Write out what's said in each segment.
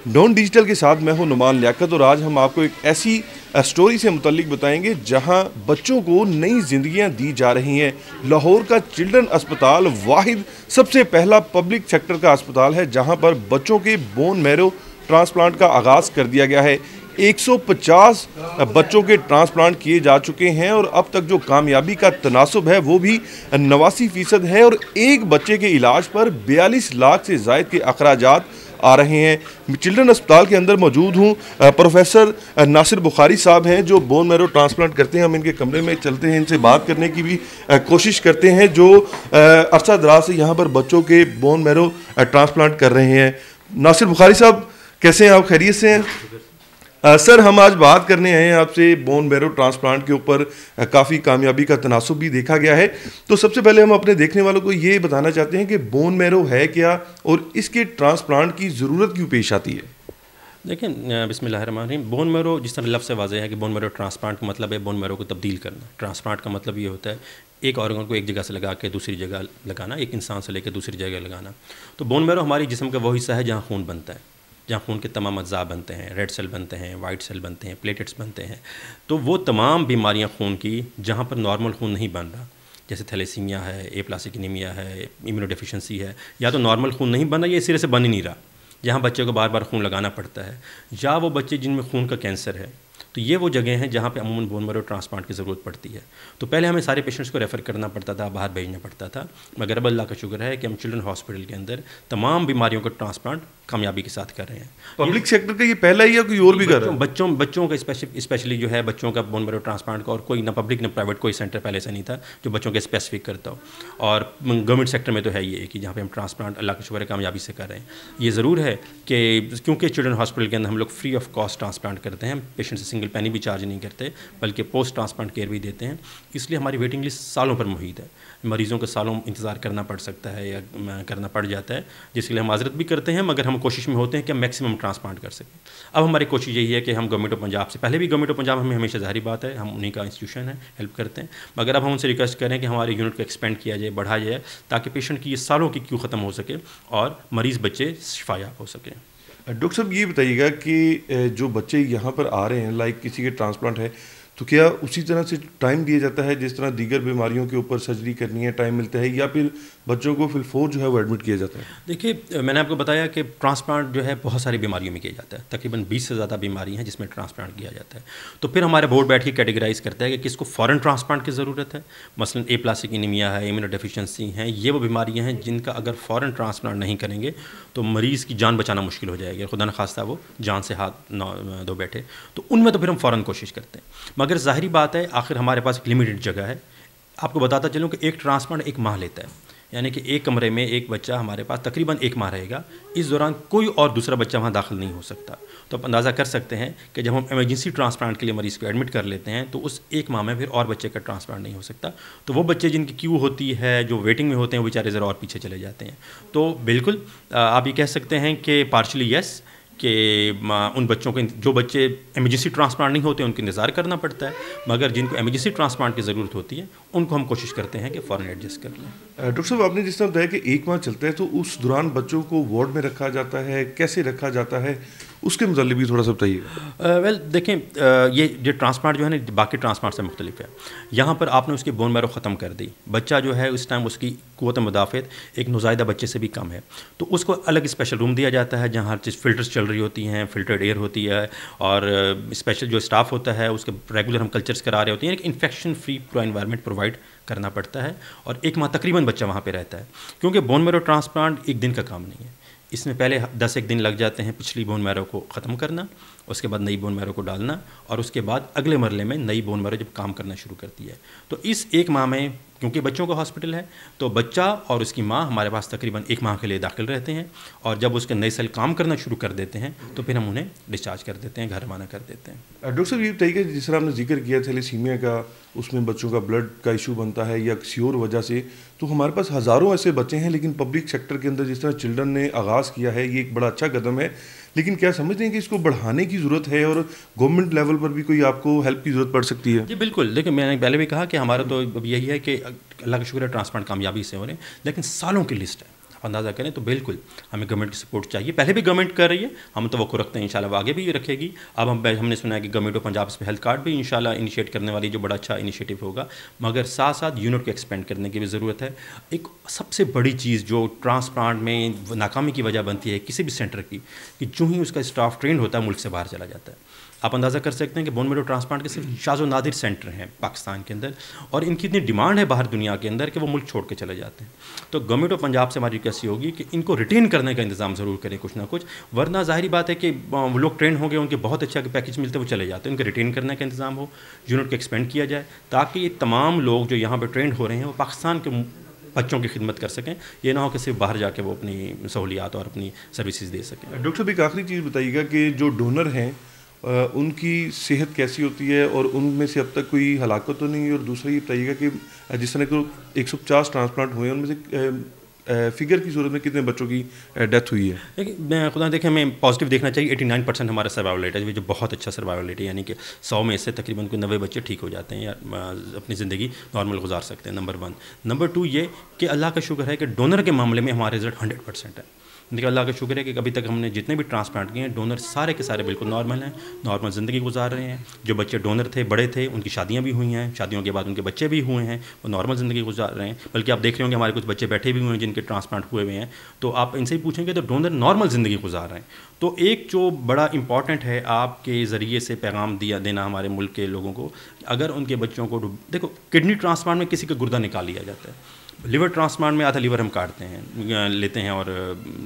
Non digital के साथ मैं हूं नुमान लियाकत और आज हम आपको एक ऐसी स्टोरी से मुतल्लिक बताएंगे जहां बच्चों को नई जिंदगियां दी जा रही हैं। लाहौर का चिल्ड्रन अस्पताल वाहिद सबसे पहला पब्लिक सेक्टर का अस्पताल है जहां पर बच्चों के बोन मैरो ट्रांसप्लांट का आगाज़ कर दिया गया है। 150 बच्चों के ट्रांसप्लांट किए जा चुके हैं और अब तक जो कामयाबी का तनासुब है वो भी 89% है और एक बच्चे के इलाज पर 42 लाख से ज़ायद के अखराजात आ रहे हैं। चिल्ड्रन अस्पताल के अंदर मौजूद हूँ, प्रोफेसर नासिर बुखारी साहब हैं जो बोन मैरो ट्रांसप्लांट करते हैं। हम इनके कमरे में चलते हैं, इनसे बात करने की भी कोशिश करते हैं जो अरसा दराज से यहाँ पर बच्चों के बोन मैरो ट्रांसप्लांट कर रहे हैं। नासिर बुखारी साहब कैसे हैं आप, खैरियत से हैं? सर, हम आज बात करने आए हैं आपसे बोन मैरो ट्रांसप्लांट के ऊपर। काफ़ी कामयाबी का तनासुब भी देखा गया है। तो सबसे पहले हम अपने देखने वालों को ये बताना चाहते हैं कि बोन मैरो है क्या और इसके ट्रांसप्लांट की ज़रूरत क्यों पेश आती है। देखिए, बिस्मिल्लाहिर्रहमानिर्रहीम। बोन मैरो जिस तरह लफ्ज़ से वाज़ेह है कि बोन मैरो ट्रांसप्लांट का मतलब है बोन मैरो को तब्दील करना। ट्रांसप्लांट का मतलब ये होता है एक ऑर्गन को एक जगह से लगा के दूसरी जगह लगाना, एक इंसान से लेकर दूसरी जगह लगाना। तो बोन मैरो हमारी जिस्म का वो हिस्सा है जहाँ खून बनता है, जहाँ खून के तमाम अज्जा बनते हैं, रेड सेल बनते हैं, वाइट सेल बनते हैं, प्लेटेट्स बनते हैं। तो वो तमाम बीमारियाँ खून की जहाँ पर नॉर्मल खून नहीं बन रहा, जैसे थैलेसीमिया है, एप्लास्टिक एनीमिया है, इम्यूनोडेफिशिएंसी है, या तो नॉर्मल खून नहीं बन रहा या इस सिरे से बन ही नहीं रहा, जहाँ बच्चे को बार बार खून लगाना पड़ता है, या वो बच्चे जिनमें खून का कैंसर है, तो ये वो जगह हैं जहाँ पे अमूमन बोन मैरो ट्रांसप्लांट की ज़रूरत पड़ती है। तो पहले हमें सारे पेशेंट्स को रेफ़र करना पड़ता था, बाहर भेजना पड़ता था, मगर अब अल्लाह का शुक्र है कि हम चिल्ड्रन हॉस्पिटल के अंदर तमाम बीमारियों का ट्रांसप्लांट कामयाबी के साथ कर रहे हैं। पब्लिक सेक्टर का ये पहला ही या कोई और भी कर रहा है? बच्चों का स्पेशली जो है बच्चों का बोन मैरो ट्रांसप्लांट का, और कोई ना पब्लिक ना प्राइवेट कोई सेंटर पहले से नहीं था जो बच्चों के स्पेसिफिक करता हो। और गवर्नमेंट सेक्टर में तो है ये कि जहाँ पे हम ट्रांसप्लांट अल्लाह का शुक्र है कामयाबी से कर रहे हैं। ये ज़रूर है कि क्योंकि चिल्ड्रन हॉस्पिटल के अंदर हम लोग फ्री ऑफ कॉस्ट ट्रांसप्लांट करते हैं, पेशेंट से सिंगल पैनी भी चार्ज नहीं करते, बल्कि पोस्ट ट्रांसप्लांट केयर भी देते हैं। इसलिए हमारी वेटिंग लिस्ट सालों पर मुहित है। मरीज़ों को सालों इंतज़ार करना पड़ सकता है या करना पड़ जाता है, जिसके लिए हम माजरत भी करते हैं, मगर हम कोशिश में होते हैं कि हम मैक्सिमम ट्रांसप्लांट कर सकें। अब हमारी कोशिश यही है कि हम गवर्नमेंट ऑफ पंजाब से, पहले भी गवर्नमेंट ऑफ पंजाब हमें हमेशा ज़ाहिर बात है हम उन्हीं का इंस्टीट्यूशन है, हेल्प करते हैं, मगर अब हम उनसे रिक्वेस्ट करें कि हमारे यूनिट को एक्सपेंड किया जाए, बढ़ाया जाए, ताकि पेशेंट की ये सालों की क्यू ख़त्म हो सके और मरीज़ बच्चे शिफायाब हो सकें। डॉक्टर साहब, ये बताइएगा कि जो बच्चे यहाँ पर आ रहे हैं, लाइक किसी के ट्रांसप्लांट है, तो क्या उसी तरह से टाइम दिया जाता है जिस तरह दीगर बीमारियों के ऊपर सर्जरी करनी है टाइम मिलता है, या फिर बच्चों को फिलफोर जो है वो एडमिट किया जाता है? देखिए, मैंने आपको बताया कि ट्रांसप्लांट जो है बहुत सारी बीमारियों में किया जाता है, तकरीबन 20 से ज़्यादा बीमारी हैं जिसमें ट्रांसप्लांट किया जाता है। तो फिर हमारे बोर्ड बैठ के कैटेगराइज करता है कि किसको फ़ॉरेन ट्रांसप्लांट की ज़रूरत है। मसलन एप्लास्टिक एनीमिया है, इम्यूनोडेफिशिएंसी हैं, ये वो बीमारियाँ हैं जिनका अगर फ़ॉरेन ट्रांसप्लांट नहीं करेंगे तो मरीज़ की जान बचाना मुश्किल हो जाएगी, खुदा न खास्ता वो जान से हाथ न धो बैठे। तो उनमें तो फिर हम फ़ौरन कोशिश करते हैं, मगर ज़ाहिरी बात है आखिर हमारे पास एक लिमिटेड जगह है। आपको बताता चलूँ कि एक ट्रांसप्लांट 1 माह लेता है, यानी कि एक कमरे में एक बच्चा हमारे पास तकरीबन 1 माह रहेगा। इस दौरान कोई और दूसरा बच्चा वहाँ दाखिल नहीं हो सकता। तो आप अंदाज़ा कर सकते हैं कि जब हम इमरजेंसी ट्रांसप्लांट के लिए मरीज़ को एडमिट कर लेते हैं तो उस 1 माह में फिर और बच्चे का ट्रांसप्लांट नहीं हो सकता। तो वो बच्चे जिनकी क्यू होती है, जो वेटिंग में होते हैं, वो बेचारे ज़रा और पीछे चले जाते हैं। तो बिल्कुल आप ये कह सकते हैं कि पार्शली येस, कि उन बच्चों को, जो बच्चे इमरजेंसी ट्रांसप्लांट नहीं होते उनको इंतज़ार करना पड़ता है, मगर जिनको इमरजेंसी ट्रांसप्लांट की ज़रूरत होती है उनको हम कोशिश करते हैं कि फ़ौरन एडजस्ट कर लें। डॉक्टर साहब, आपने जिस तरह बताया कि 1 माह चलता है, तो उस दौरान बच्चों को वार्ड में रखा जाता है, कैसे रखा जाता है, उसके मतलब भी थोड़ा सा बताइएगा। वेल देखें, ये जो ट्रांसप्लांट जो है ना बाकी ट्रांसप्लांट से मुख्तलिफ है। यहाँ पर आपने उसकी बोन मैरो ख़त्म कर दी, बच्चा जो है उस टाइम उसकी क़ुव्वत मुदाफ़त एक नौज़ायदा बच्चे से भी कम है, तो उसको अलग स्पेशल रूम दिया जाता है जहाँ हर चीज़ फ़िल्टर्स चल रही होती हैं, फ़िल्टर्ड एयर होती है, और स्पेशल जो स्टाफ होता है उसके रेगुलर हम कल्चर्स करा रहे होते हैं, यानी इन्फेक्शन फ्री पूरा इन्वायरमेंट प्रोवाइड करना पड़ता है। और 1 माह तकरीबन बच्चा वहाँ पे रहता है, क्योंकि बोन मैरो ट्रांसप्लांट एक दिन का काम नहीं है। इसमें पहले 10-1 दिन लग जाते हैं पिछली बोन मैरो को ख़त्म करना, उसके बाद नई बोन मैरो को डालना, और उसके बाद अगले मरले में नई बोन मैरो जब काम करना शुरू करती है। तो इस 1 माह में, क्योंकि बच्चों का हॉस्पिटल है, तो बच्चा और उसकी माँ हमारे पास तकरीबन 1 माह के लिए दाखिल रहते हैं, और जब उसके नए सेल काम करना शुरू कर देते हैं तो फिर हम उन्हें डिस्चार्ज कर देते हैं, घर रवाना कर देते हैं। डॉक्टर साहब, ये बताइए, जिस तरह आपने जिक्र किया थैलेसीमिया का, उसमें बच्चों का ब्लड का इशू बनता है या किसी और वजह से, तो हमारे पास हज़ारों ऐसे बच्चे हैं, लेकिन पब्लिक सेक्टर के अंदर जिस तरह चिल्ड्रन ने आगाज़ किया है, ये एक बड़ा अच्छा कदम है, लेकिन क्या समझते हैं कि इसको बढ़ाने की ज़रूरत है और गवर्नमेंट लेवल पर भी कोई आपको हेल्प की ज़रूरत पड़ सकती है? जी बिल्कुल। देखिए, मैंने पहले भी कहा कि हमारा तो अब यही है कि अल्लाह का शुक्र है ट्रांसप्लांट कामयाबी से हो रहे हैं, लेकिन सालों की लिस्ट है। आप अंदाज़ा करें तो बिल्कुल हमें गवर्नमेंट की सपोर्ट चाहिए। पहले भी गवर्नमेंट कर रही है, हम तवक्को रखते हैं इंशाल्लाह वो आगे भी रखेगी। अब हमने सुना है कि गवर्नमेंट ऑफ पंजाब इस पर हेल्थ कार्ड भी इंशाल्लाह इनिशिएट करने वाली, जो बड़ा अच्छा इनिशिएटिव होगा। मगर साथ साथ यूनिट को एक्सपेंड करने की भी ज़रूरत है। एक सबसे बड़ी चीज़ जो ट्रांसप्लांट में नाकामी की वजह बनती है किसी भी सेंटर की, कि जो ही उसका स्टाफ ट्रेंड होता है मुल्क से बाहर चला जाता है। आप अंदाज़ा कर सकते हैं कि बोन मैरो ट्रांसप्लांट के सिर्फ शाज़ो नादिर सेंटर हैं पाकिस्तान के अंदर, और इनकी इतनी डिमांड है बाहर दुनिया के अंदर कि वो मुल्क छोड़ के चले जाते हैं। तो गवर्नमेंट ऑफ पंजाब से हमारी कैसी होगी कि इनको रिटेन करने का इंतजाम ज़रूर करें कुछ ना कुछ, वरना ज़ाहिर बात है कि वो लोग ट्रेन हो गए, उनके बहुत अच्छा पैकेज मिलते वो चले जाते हैं। उनको रिटेन करने का इंतजाम हो, यूनिट को एक्सपेंड किया जाए, ताकि ये तमाम लोग जो यहाँ पर ट्रेंड हो रहे हैं वो पाकिस्तान के बच्चों की खिदमत कर सकें। ये ना हो कि सिर्फ बाहर जाके वो अपनी सहूलियात और अपनी सर्विसेज दे सकें। डॉक्टर साहब एक आखिरी चीज़ बताइएगा कि जो डोनर हैं उनकी सेहत कैसी होती है और उनमें से अब तक कोई हलाकत तो नहीं है, और दूसरा ये बताइएगा कि जिस तरह को 150 ट्रांसप्लांट हुए हैं उनमें से फिगर की सूरत में कितने बच्चों की डेथ हुई है? देखिए, मैं खुदा देखें, हमें पॉजिटिव देखना चाहिए। 89% हमारा सर्वाइवल रेट है, जो बहुत अच्छा सर्वाइवल रेट है, यानी कि 100 में से तकरीबन कोई 90 बच्चे ठीक हो जाते हैं या अपनी ज़िंदगी नॉर्मल गुजार सकते हैं, नंबर 1। नंबर 2 ये कि अल्लाह का शुक्र है कि डोनर के मामले में हमारा रिजल्ट 100% है। देखिए, अल्लाह का शुक्र है कि अभी तक हमने जितने भी ट्रांसप्लांट किए हैं, डोनर सारे के सारे बिल्कुल नॉर्मल हैं, नॉर्मल ज़िंदगी गुजार रहे हैं। जो बच्चे डोनर थे, बड़े थे, उनकी शादियां भी हुई हैं, शादियों के बाद उनके बच्चे भी हुए हैं, वो नॉर्मल ज़िंदगी गुजार रहे हैं। बल्कि आप देख रहे होंगे हमारे कुछ बच्चे बैठे भी हुए हैं जिनके ट्रांसप्लांट हुए हुए हैं, तो आप इनसे ही पूछेंगे तो डोनर नॉर्मल ज़िंदगी गुजार रहे हैं। तो एक जो बड़ा इंपॉर्टेंट है आपके ज़रिए से पैगाम देना हमारे मुल्क के लोगों को, अगर उनके बच्चों को, देखो किडनी ट्रांसप्लांट में किसी का गुर्दा निकाल लिया जाता है, लिवर ट्रांसप्लांट में आधा लीवर हम काटते हैं, लेते हैं और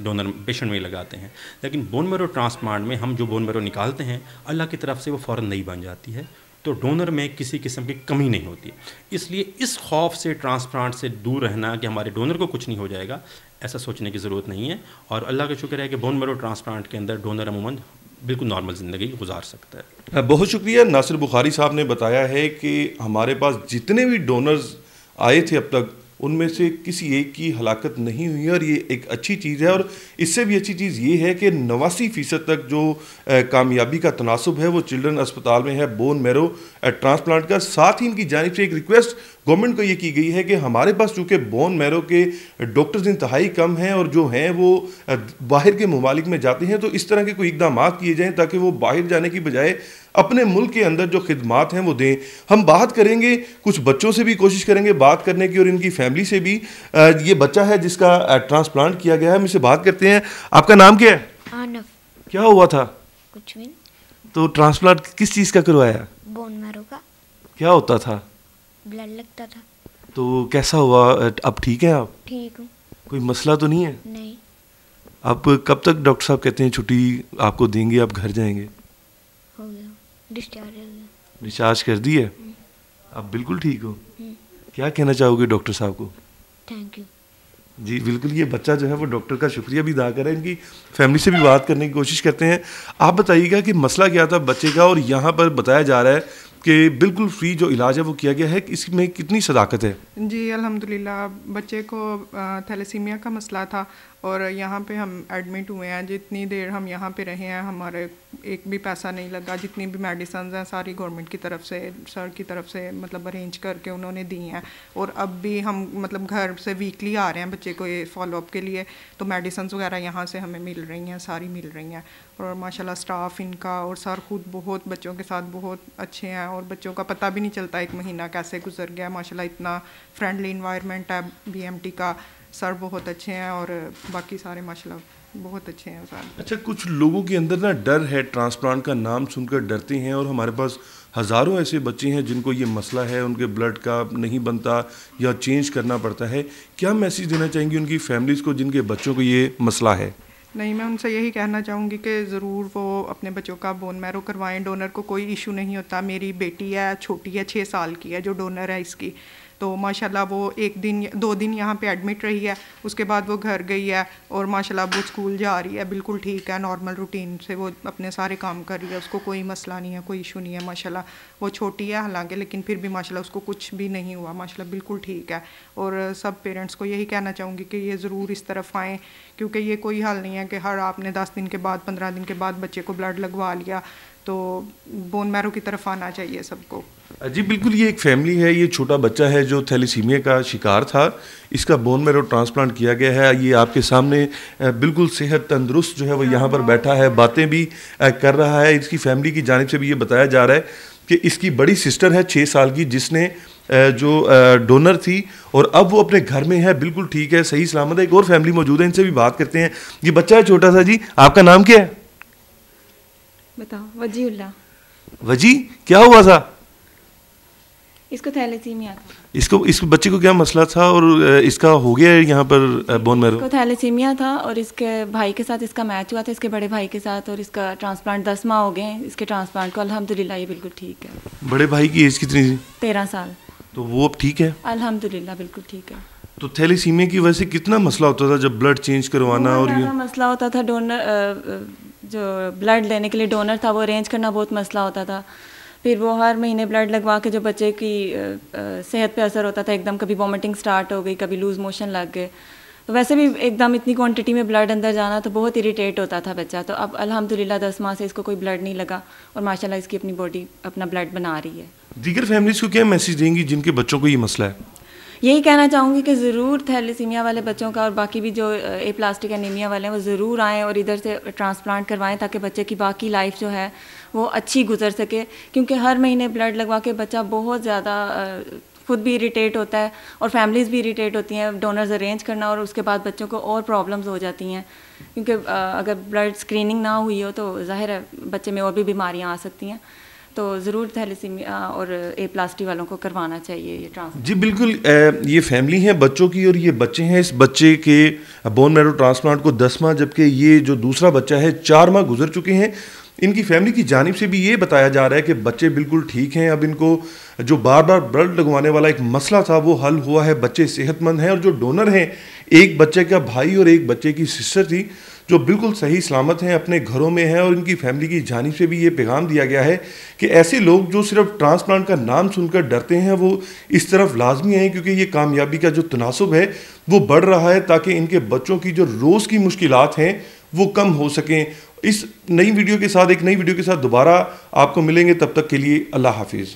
डोनर पेशेंट में लगाते हैं। लेकिन बोन मैरो ट्रांसप्लांट में हम जो बोन मैरो निकालते हैं, अल्लाह की तरफ से वो फ़ौरन नई बन जाती है, तो डोनर में किसी किस्म की कमी नहीं होती। इसलिए इस खौफ से ट्रांसप्लांट से दूर रहना कि हमारे डोनर को कुछ नहीं हो जाएगा, ऐसा सोचने की ज़रूरत नहीं है। और अल्लाह का शुक्र है कि बोन मैरो ट्रांसप्लांट के अंदर डोनर अमूमन बिल्कुल नॉर्मल ज़िंदगी गुजार सकता है। बहुत शुक्रिया। नासिर बुखारी साहब ने बताया है कि हमारे पास जितने भी डोनर्स आए थे अब तक, उनमें से किसी एक की हलाकत नहीं हुई है, और ये एक अच्छी चीज़ है। और इससे भी अच्छी चीज़ ये है कि 89% तक जो कामयाबी का तनासुब है वो चिल्ड्रन अस्पताल में है बोन मैरो ट्रांसप्लांट का। साथ ही इनकी जानिब से एक रिक्वेस्ट गवर्नमेंट को ये की गई है कि हमारे पास चूँकि बोन मैरो के डॉक्टर्स इंतहाई कम हैं और जो हैं वो बाहर के ममालिक में जाते हैं, तो इस तरह के कोई इकदाम किए जाएँ ताकि वो बाहर जाने की बजाय अपने मुल्क के अंदर जो खिदमात हैं वो दें। हम बात करेंगे, कुछ बच्चों से भी कोशिश करेंगे बात करने की और इनकी फैमिली से भी। ये बच्चा है जिसका ट्रांसप्लांट किया गया है, मुझसे बात करते हैं। आपका नाम क्या है? आनफ। क्या हुआ था? कुछ भी नहीं। तो ट्रांसप्लांट किस चीज़ का करवाया? बोन मैरो का। क्या होता था? ब्लड लगता था। तो कैसा हुआ? अब ठीक है आप? ठीक हूँ। कोई मसला तो नहीं है? नहीं। अब कब तक डॉक्टर साहब कहते हैं छुट्टी आपको देंगे, आप घर जाएंगे? हो गया, डिस्चार्ज हो गया। डिस्चार्ज कर दी है? आप बिल्कुल ठीक हो? क्या कहना चाहोगे डॉक्टर साहब को? Thank you. जी बिल्कुल, ये बच्चा जो है वो डॉक्टर का शुक्रिया भी अदा कर रहा है। इनकी फैमिली से भी बात करने की कोशिश करते हैं। आप बताइएगा कि मसला क्या था बच्चे का, और यहाँ पर बताया जा रहा है कि बिल्कुल फ्री जो इलाज है वो किया गया है, इसमें कितनी सदाकत है? जी अल्हम्दुलिल्लाह, बच्चे को थैलेसीमिया का मसला था और यहाँ पे हम एडमिट हुए हैं। जितनी देर हम यहाँ पे रहे हैं हमारे एक भी पैसा नहीं लगा। जितनी भी मेडिसिन हैं सारी गवर्नमेंट की तरफ से, सर की तरफ से मतलब अरेंज करके उन्होंने दी हैं। और अब भी हम मतलब घर से वीकली आ रहे हैं बच्चे को ये फॉलोअप के लिए, तो मेडिसिन वगैरह यहाँ से हमें मिल रही हैं, सारी मिल रही हैं। और माशाल्लाह स्टाफ इनका और सर खुद बहुत बच्चों के साथ बहुत अच्छे हैं, और बच्चों का पता भी नहीं चलता एक महीना कैसे गुजर गया। माशाल्लाह इतना फ्रेंडली इन्वायरमेंट है बीएमटी का, सर बहुत अच्छे हैं और बाकी सारे माशाल्लाह बहुत अच्छे हैं सर। अच्छा, कुछ लोगों के अंदर ना डर है, ट्रांसप्लांट का नाम सुनकर डरते हैं, और हमारे पास हज़ारों ऐसे बच्चे हैं जिनको ये मसला है, उनके ब्लड का नहीं बनता या चेंज करना पड़ता है। क्या मैसेज देना चाहेंगी उनकी फैमिलीज़ को जिनके बच्चों को ये मसला है? नहीं, मैं उनसे यही कहना चाहूँगी कि ज़रूर वो अपने बच्चों का बोन मैरो करवाएं। डोनर को कोई इशू नहीं होता। मेरी बेटी है, छोटी है, 6 साल की है, जो डोनर है इसकी, तो माशाल्लाह वो 2 दिन यहाँ पे एडमिट रही है। उसके बाद वो घर गई है और माशाल्लाह वो स्कूल जा रही है, बिल्कुल ठीक है, नॉर्मल रूटीन से वो अपने सारे काम कर रही है। उसको कोई मसला नहीं है, कोई इशू नहीं है माशाल्लाह। वो छोटी है हालांकि, लेकिन फिर भी माशाल्लाह उसको कुछ भी नहीं हुआ, माशाल्लाह बिल्कुल ठीक है। और सब पेरेंट्स को यही कहना चाहूँगी कि ये ज़रूर इस तरफ आएँ, क्योंकि ये कोई हाल नहीं है कि हर आपने 10 दिन के बाद 15 दिन के बाद बच्चे को ब्लड लगवा लिया। तो बोन मैरो की तरफ आना चाहिए सबको। जी बिल्कुल, ये एक फैमिली है, ये छोटा बच्चा है जो थैलेसीमिया का शिकार था, इसका बोन मैरो ट्रांसप्लांट किया गया है। ये आपके सामने बिल्कुल सेहत तंदुरुस्त जो है वो यहाँ पर बैठा है, बातें भी कर रहा है। इसकी फैमिली की जानिब से भी ये बताया जा रहा है कि इसकी बड़ी सिस्टर है 6 साल की, जिसने जो डोनर थी और अब वो अपने घर में है, बिल्कुल ठीक है, सही सलामत है। एक और फैमिली मौजूद है, इनसे भी बात करते हैं। ये बच्चा है छोटा सा जी, आपका नाम क्या है? बताओ। वजीउल्लाह। वजी, क्या हुआ था? इसको थैलेसीमिया था। इस बच्चे को क्या मसला था और इसका हो गया है यहाँ पर बोन मैरो? इसको थैलेसीमिया था और इसके भाई के साथ इसका मैच हुआ था, इसके बड़े भाई के साथ, और इसका ट्रांसप्लांट 10 माह हो गए हैं इसके ट्रांसप्लांट को। अल्हम्दुलिल्लाह ये बिल्कुल ठीक है। बड़े भाई की एज कितनी थी? 13 साल। तो वो अब ठीक है? अल्हम्दुलिल्लाह बिल्कुल ठीक है। तो थैलेसीमिया की वजह से कितना मसला होता था जब ब्लड चेंज करवाना? और ये मसला होता था, डोनर जो ब्लड लेने के लिए डोनर था वो अरेंज करना बहुत मसला होता था। फिर वो हर महीने ब्लड लगवा के जो बच्चे की सेहत पे असर होता था, एकदम कभी वॉमिटिंग स्टार्ट हो गई, कभी लूज़ मोशन लग गए। तो वैसे भी एकदम इतनी क्वांटिटी में ब्लड अंदर जाना तो बहुत इरिटेट होता था बच्चा। तो अब अल्हम्दुलिल्लाह 10 माह से इसको कोई ब्लड नहीं लगा और माशाल्लाह इसकी अपनी बॉडी अपना ब्लड बना रही है। दीगर फैमिलीज़ को क्या मैसेज देंगी जिनके बच्चों को ये मसला है? यही कहना चाहूँगी कि ज़रूर थैलेसीमिया वाले बच्चों का और बाकी भी जो ए प्लास्टिक एनीमिया वाले हैं वो ज़रूर आएँ और इधर से ट्रांसप्लांट करवाएं, ताकि बच्चे की बाकी लाइफ जो है वो अच्छी गुजर सके। क्योंकि हर महीने ब्लड लगवा के बच्चा बहुत ज़्यादा खुद भी इरिटेट होता है और फैमिलीज़ भी इरिटेट होती हैं। डोनर्स अरेंज करना और उसके बाद बच्चों को और प्रॉब्लम्स हो जाती हैं, क्योंकि अगर ब्लड स्क्रीनिंग ना हुई हो तो ज़ाहिर है बच्चे में और भी बीमारियाँ आ सकती हैं। तो ज़रूर थैलेसीमिया और ए प्लास्टिक वालों को करवाना चाहिए ये ट्रांसप्लांट। जी बिल्कुल, ये फैमिली है बच्चों की और ये बच्चे हैं। इस बच्चे के बोन मैरो ट्रांसप्लांट को 10 माह, जबकि ये जो दूसरा बच्चा है 4 माह गुजर चुके हैं। इनकी फैमिली की जानिब से भी ये बताया जा रहा है कि बच्चे बिल्कुल ठीक हैं। अब इनको जो बार बार ब्लड लगवाने वाला एक मसला था वो हल हुआ है, बच्चे सेहतमंद हैं। और जो डोनर हैं, एक बच्चे का भाई और एक बच्चे की सिस्टर थी जो बिल्कुल सही सलामत हैं, अपने घरों में हैं। और इनकी फैमिली की जानिब से भी ये पैगाम दिया गया है कि ऐसे लोग जो सिर्फ ट्रांसप्लांट का नाम सुनकर डरते हैं वो इस तरफ लाजमी हैं, क्योंकि ये कामयाबी का जो तनासुब है वो बढ़ रहा है, ताकि इनके बच्चों की जो रोज़ की मुश्किलात हैं वो कम हो सकें। इस नई वीडियो के साथ, एक नई वीडियो के साथ दोबारा आपको मिलेंगे, तब तक के लिए अल्लाह हाफिज़।